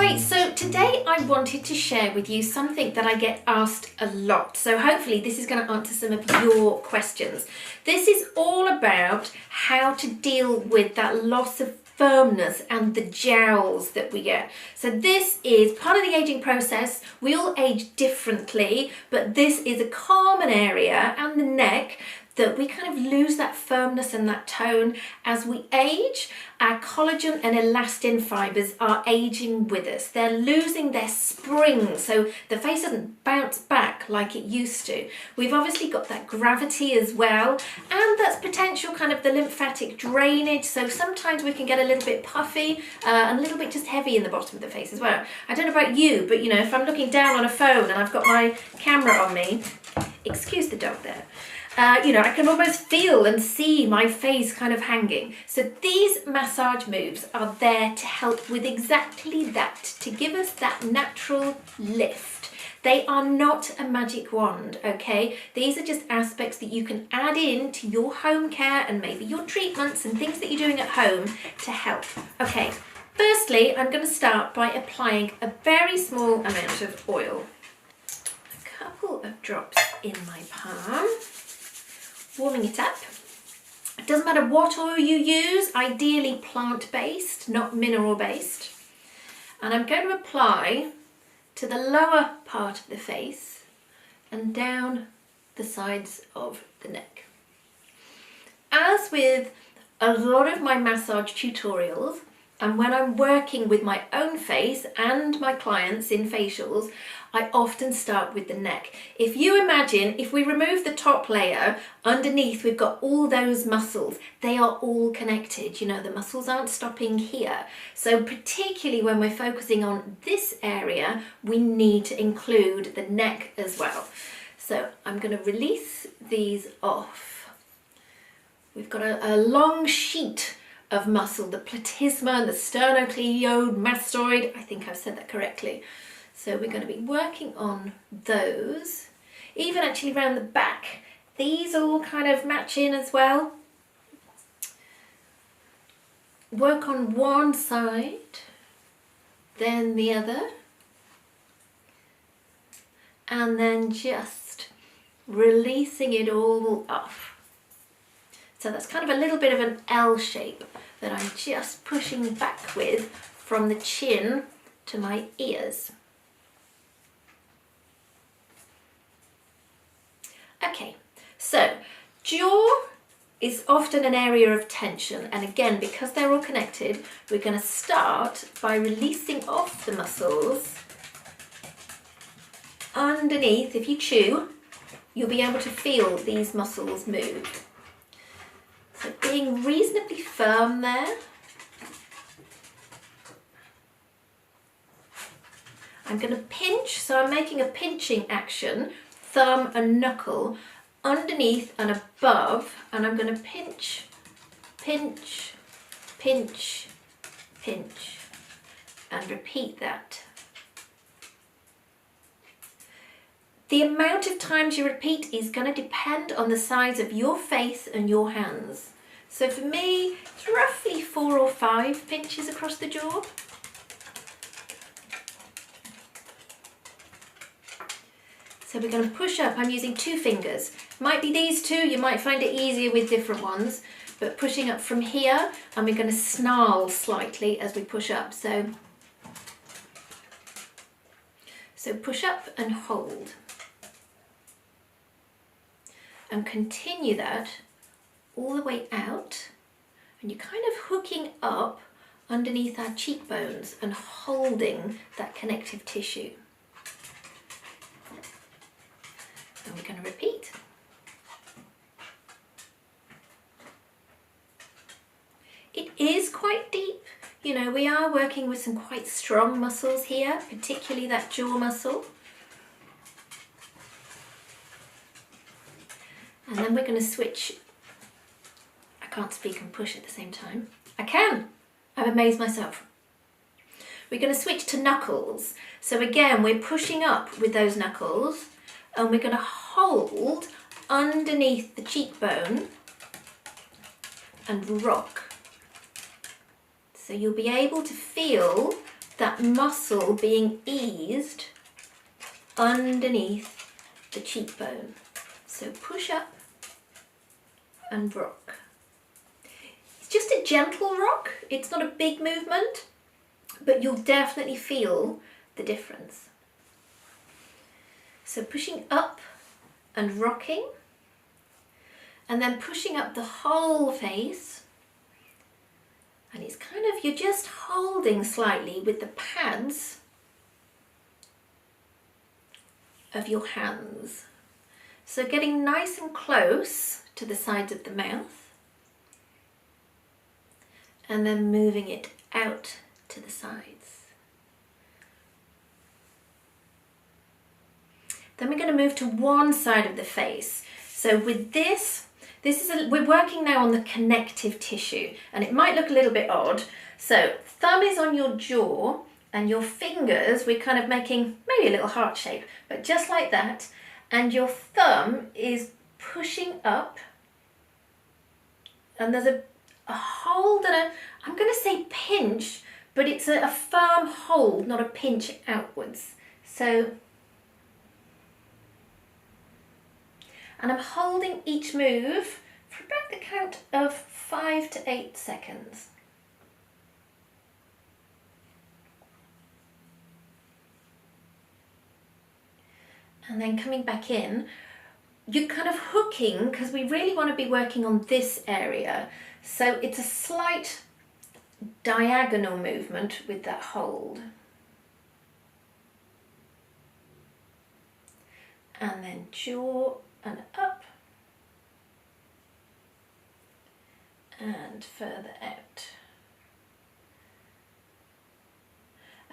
Right, so today I wanted to share with you something that I get asked a lot. So hopefully this is going to answer some of your questions. This is all about how to deal with that loss of firmness and the jowls that we get. So this is part of the aging process. We all age differently, but this is a common area, and the neck, that we kind of lose that firmness and that tone as we age. Our collagen and elastin fibers are aging with us. They're losing their spring, so the face doesn't bounce back like it used to. We've obviously got that gravity as well, and that's potential kind of the lymphatic drainage, so sometimes we can get a little bit puffy and a little bit just heavy in the bottom of the face as well. I don't know about you, but you know, if I'm looking down on a phone and I've got my camera on me, excuse the dog there, you know, I can almost feel and see my face kind of hanging. So these massage moves are there to help with exactly that, to give us that natural lift. They are not a magic wand, okay? These are just aspects that you can add in to your home care and maybe your treatments and things that you're doing at home to help. Okay, firstly, I'm going to start by applying a very small amount of oil. A couple of drops in my palm. Warming it up. It doesn't matter what oil you use, ideally plant-based, not mineral-based. And I'm going to apply to the lower part of the face and down the sides of the neck. As with a lot of my massage tutorials, and when I'm working with my own face and my clients in facials, I often start with the neck. If you imagine, if we remove the top layer, underneath we've got all those muscles. They are all connected. You know, the muscles aren't stopping here. So particularly when we're focusing on this area, we need to include the neck as well. So I'm going to release these off. We've got a long sheet of muscle, the platysma and the sternocleidomastoid. I think I've said that correctly. So we're going to be working on those. Even actually around the back, these all kind of match in as well. Work on one side, then the other, and then just releasing it all off. So that's kind of a little bit of an L shape that I'm just pushing back with from the chin to my ears. Okay, so jaw is often an area of tension, and again, because they're all connected, we're going to start by releasing off the muscles underneath. If you chew, you'll be able to feel these muscles move. So being reasonably firm there. I'm going to pinch, so I'm making a pinching action, thumb and knuckle, underneath and above, and I'm going to pinch, pinch, pinch, pinch, and repeat that. The amount of times you repeat is going to depend on the size of your face and your hands. So for me, it's roughly 4 or 5 pinches across the jaw. So we're going to push up. I'm using 2 fingers. Might be these 2, you might find it easier with different ones, but pushing up from here, and we're going to snarl slightly as we push up. So push up and hold. And continue that all the way out, and you're kind of hooking up underneath our cheekbones and holding that connective tissue. And we're going to repeat. It is quite deep. You know, we are working with some quite strong muscles here, particularly that jaw muscle. And then we're going to switch. I can't speak and push at the same time. I can. I've amazed myself. We're going to switch to knuckles. So again, we're pushing up with those knuckles, and we're going to hold underneath the cheekbone and rock. So you'll be able to feel that muscle being eased underneath the cheekbone. So push up and rock. It's just a gentle rock. It's not a big movement, but you'll definitely feel the difference. So pushing up and rocking, and then pushing up the whole face. And it's kind of, you're just holding slightly with the pads of your hands. So getting nice and close to the sides of the mouth, and then moving it out to the sides. Then we're going to move to one side of the face. So with we're working now on the connective tissue, and it might look a little bit odd. So thumb is on your jaw, and your fingers, we're kind of making maybe a little heart shape, but just like that. And your thumb is pushing up, and there's a hold and I'm going to say pinch, but it's a firm hold, not a pinch outwards. So, and I'm holding each move for about the count of 5 to 8 seconds. And then coming back in, you're kind of hooking, because we really want to be working on this area. So it's a slight diagonal movement with that hold. And then jaw and up. And further out.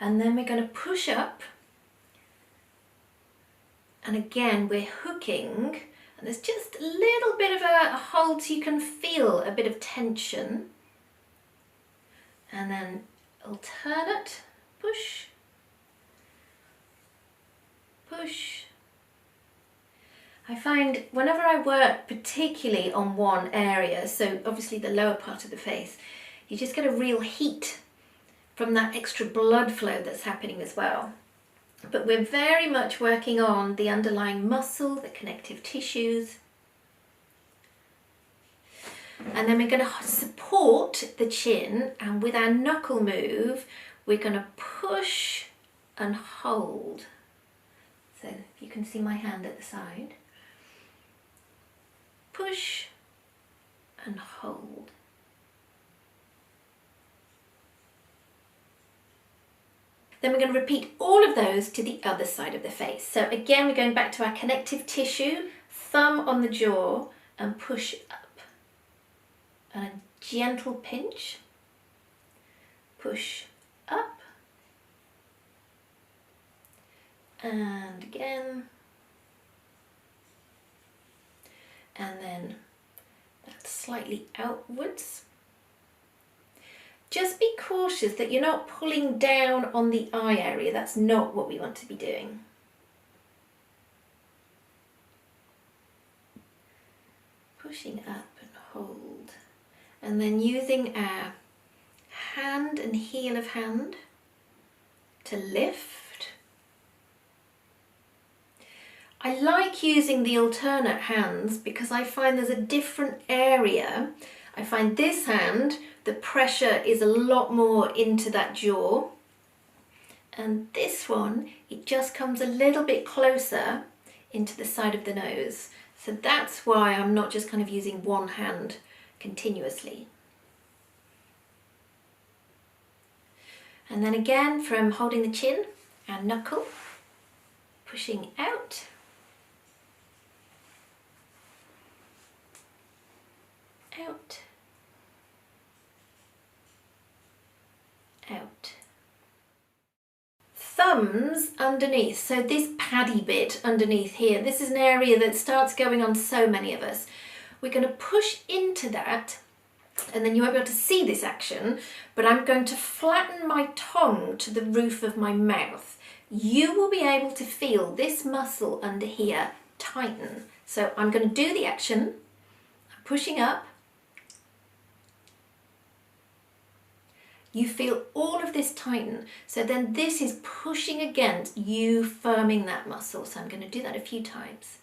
And then we're going to push up. And again, we're hooking, and there's just a little bit of a hold so you can feel a bit of tension. And then alternate, push, push. I find whenever I work particularly on one area, so obviously the lower part of the face, you just get a real heat from that extra blood flow that's happening as well. But we're very much working on the underlying muscle, the connective tissues. And then we're going to support the chin, and with our knuckle move, we're going to push and hold. So if you can see my hand at the side. Push and hold. Then we're going to repeat all of those to the other side of the face. So again, we're going back to our connective tissue, thumb on the jaw, and push up. And a gentle pinch, push up, and again, and then that's slightly outwards. Just be cautious that you're not pulling down on the eye area. That's not what we want to be doing. Pushing up and hold. And then using our hand and heel of hand to lift. I like using the alternate hands because I find there's a different area. I find this hand, the pressure is a lot more into that jaw. And this one, it just comes a little bit closer into the side of the nose. So that's why I'm not just kind of using one hand continuously. And then again, from holding the chin and knuckle, pushing out. Out. Out. Thumbs underneath, so this paddy bit underneath here, this is an area that starts going on so many of us. We're going to push into that, and then you won't be able to see this action, but I'm going to flatten my tongue to the roof of my mouth. You will be able to feel this muscle under here tighten. So I'm going to do the action, I'm pushing up, You feel all of this tighten. So then this is pushing against you firming that muscle. So I'm going to do that a few times.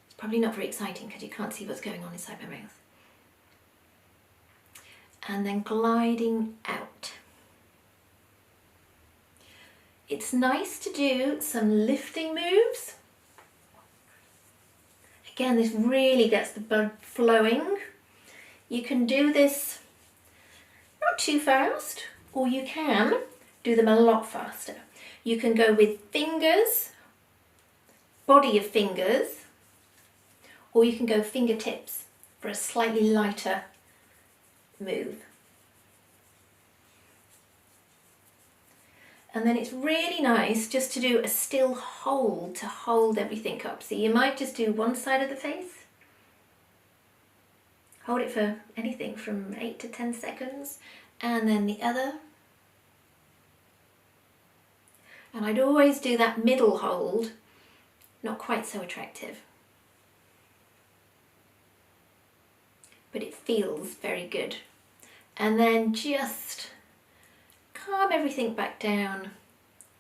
It's probably not very exciting because you can't see what's going on inside my mouth. And then gliding out. It's nice to do some lifting moves. Again, this really gets the blood flowing. You can do this not too fast, or you can do them a lot faster. You can go with fingers, body of fingers, or you can go fingertips for a slightly lighter move. And then it's really nice just to do a still hold to hold everything up. So you might just do one side of the face. Hold it for anything from 8 to 10 seconds. And then the other. And I'd always do that middle hold. Not quite so attractive. But it feels very good. And then just calm everything back down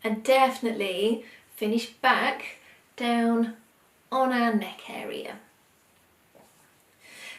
and definitely finish back down on our neck area.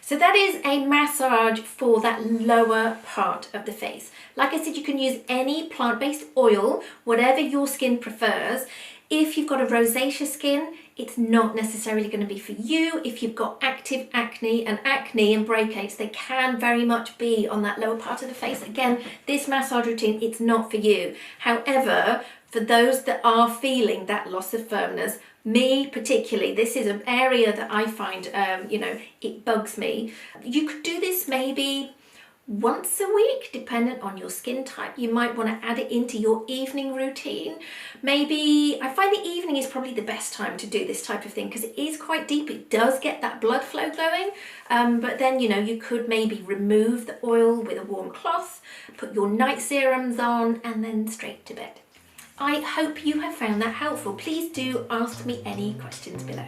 So that is a massage for that lower part of the face. Like I said, you can use any plant-based oil, whatever your skin prefers. If you've got a rosacea skin, it's not necessarily going to be for you. If you've got active acne and breakouts, they can very much be on that lower part of the face. Again, this massage routine, it's not for you. However, for those that are feeling that loss of firmness, me particularly, this is an area that I find, it bugs me. You could do this maybe once a week, dependent on your skin type. You might want to add it into your evening routine. Maybe, I find the evening is probably the best time to do this type of thing because it is quite deep. It does get that blood flow going. But then, you could maybe remove the oil with a warm cloth, put your night serums on, and then straight to bed. I hope you have found that helpful. Please do ask me any questions below.